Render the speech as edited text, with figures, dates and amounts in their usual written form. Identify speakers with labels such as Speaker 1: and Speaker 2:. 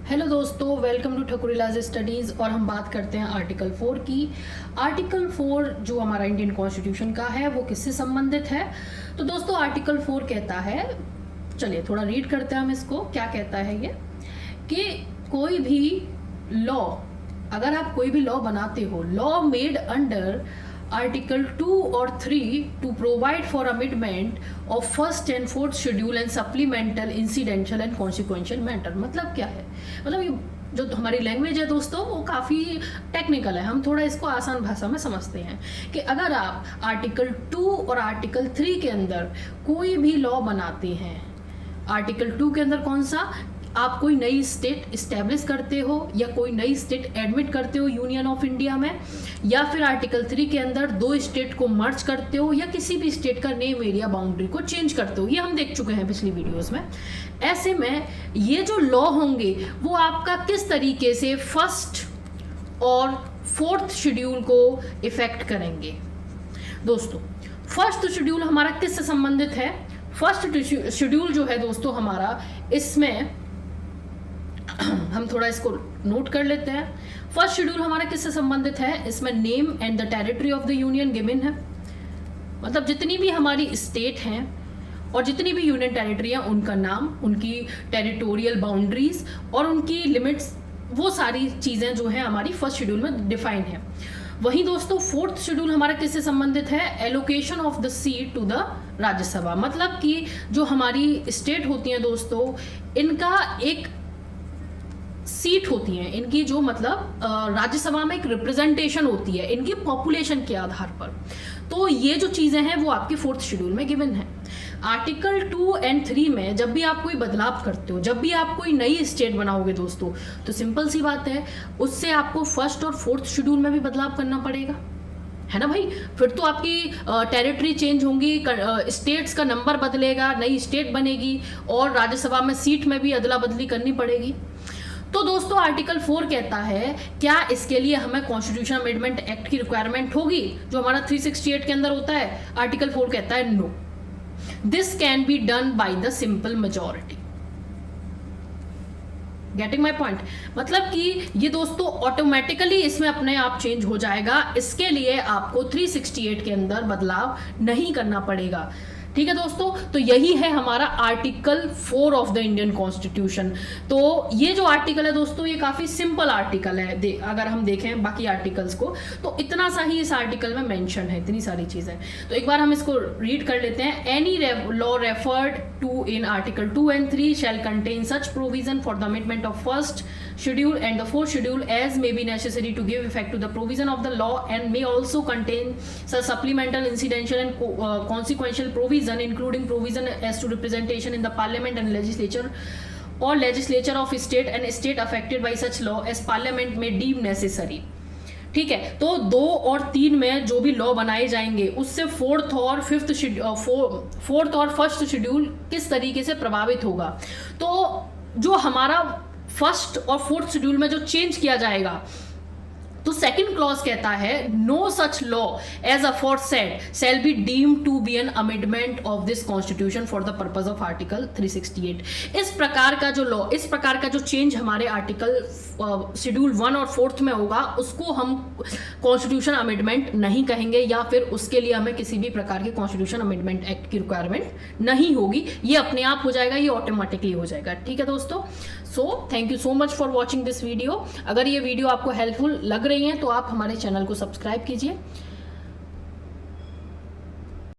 Speaker 1: Hello दोस्तों, welcome to ठकुरीलाज studies. और हम बात करते हैं आर्टिकल 4 की। आर्टिकल 4 जो हमारा इंडियन कॉन्स्टिट्यूशन का है वो किससे संबंधित है? तो दोस्तों आर्टिकल 4 कहता है, चलिए थोड़ा रीड करते हैं हम इसको। क्या कहता है ये कि कोई भी लॉ, अगर आप कोई भी लॉ बनाते हो, लॉ मेड अंडर आर्टिकल 2 और 3 to provide for amendment of first and fourth schedule and supplemental incidental and consequential matter. मतलब क्या है? मतलब ये जो हमारी लैंग्वेज है दोस्तों वो काफ़ी टेक्निकल है, हम थोड़ा इसको आसान भाषा में समझते हैं कि अगर आप आर्टिकल 2 और आर्टिकल 3 के अंदर कोई भी लॉ बनाते हैं, आर्टिकल 2 के अंदर कौन सा, आप कोई नई स्टेट इस्टेब्लिश करते हो या कोई नई स्टेट एडमिट करते हो यूनियन ऑफ इंडिया में, या फिर आर्टिकल 3 के अंदर दो स्टेट को मर्ज करते हो या किसी भी स्टेट का नेम एरिया बाउंड्री को चेंज करते हो, ये हम देख चुके हैं पिछली वीडियोस में। ऐसे में ये जो लॉ होंगे वो आपका किस तरीके से फर्स्ट और फोर्थ शेड्यूल को इफेक्ट करेंगे। दोस्तों फर्स्ट शेड्यूल हमारा किससे संबंधित है? फर्स्ट शेड्यूल जो है दोस्तों हमारा, इसमें हम थोड़ा इसको नोट कर लेते हैं। फर्स्ट शेड्यूल हमारा किससे संबंधित है? इसमें name and the territory of the union given है। मतलब जितनी भी हमारी स्टेट हैं और जितनी भी यूनियन टेरिटरी हैं उनका नाम, उनकी टेरिटोरियल बाउंड्रीज और उनकी लिमिट्स, वो सारी चीज़ें जो हैं हमारी फर्स्ट शेड्यूल में डिफाइन है। वहीं दोस्तों फोर्थ शेड्यूल हमारा किससे संबंधित है? Allocation of the seat to the Rajya Sabha. मतलब कि जो हमारी स्टेट होती हैं दोस्तों, इनका एक सीट होती हैं, इनकी जो मतलब राज्यसभा में एक रिप्रेजेंटेशन होती है इनकी पॉपुलेशन के आधार पर। तो ये जो चीज़ें हैं वो आपके फोर्थ शेड्यूल में गिवन है। आर्टिकल 2 एंड 3 में जब भी आप कोई बदलाव करते हो, जब भी आप कोई नई स्टेट बनाओगे दोस्तों, तो सिंपल सी बात है उससे आपको फर्स्ट और फोर्थ शेड्यूल में भी बदलाव करना पड़ेगा, है ना भाई। फिर तो आपकी टेरिटरी चेंज होंगी, स्टेट्स का नंबर बदलेगा, नई स्टेट बनेगी और राज्यसभा में सीट में भी अदला बदली करनी पड़ेगी। तो दोस्तों आर्टिकल 4 कहता है, क्या इसके लिए हमें कॉन्स्टिट्यूशन अमेंडमेंट एक्ट की रिक्वायरमेंट होगी जो हमारा 368 के अंदर होता है? आर्टिकल 4 कहता है no, this can be done by the simple majority. Getting my point? मतलब कि ये दोस्तों ऑटोमेटिकली इसमें अपने आप चेंज हो जाएगा, इसके लिए आपको 368 के अंदर बदलाव नहीं करना पड़ेगा। ठीक है दोस्तों, तो यही है हमारा article 4 of the Indian constitution. तो ये जो आर्टिकल है दोस्तों ये काफी सिंपल आर्टिकल है। अगर हम देखें बाकी आर्टिकल्स को तो इतना सा ही इस आर्टिकल में मेंशन है, इतनी सारी चीजें। तो एक बार हम इसको रीड कर लेते हैं। Any law referred to in article 2 and 3 shall contain such provision for the amendment of first schedule and the fourth schedule as may be necessary to give effect to the provision of the law, and may also contain such supplemental, incidental and consequential provision, including provision as to representation in the parliament and legislature or legislature of state and state affected by such law as parliament may deem necessary। ठीक है, तो 2 और 3 में जो भी law बनाए जाएंगे उससे फोर्थ और फर्स्ट शेड्यूल किस तरीके से प्रभावित होगा। तो जो हमारा फर्स्ट और फोर्थ शेड्यूल में जो चेंज किया जाएगा, तो सेकंड क्लॉज कहता है no such law as aforesaid shall be deemed to be an amendment of this constitution for the purpose of article 368। इस प्रकार का जो लॉ, इस प्रकार का जो चेंज हमारे आर्टिकल शेड्यूल 1 और 4 में होगा उसको हम कॉन्स्टिट्यूशन अमेंडमेंट नहीं कहेंगे, या फिर उसके लिए हमें किसी भी प्रकार के कॉन्स्टिट्यूशन अमेंडमेंट एक्ट की रिक्वायरमेंट नहीं होगी। ये अपने आप हो जाएगा, ये ऑटोमेटिकली हो जाएगा। ठीक है दोस्तों, so thank you so much for watching this video. अगर ये वीडियो आपको हेल्पफुल लग रही है तो आप हमारे चैनल को सब्सक्राइब कीजिए।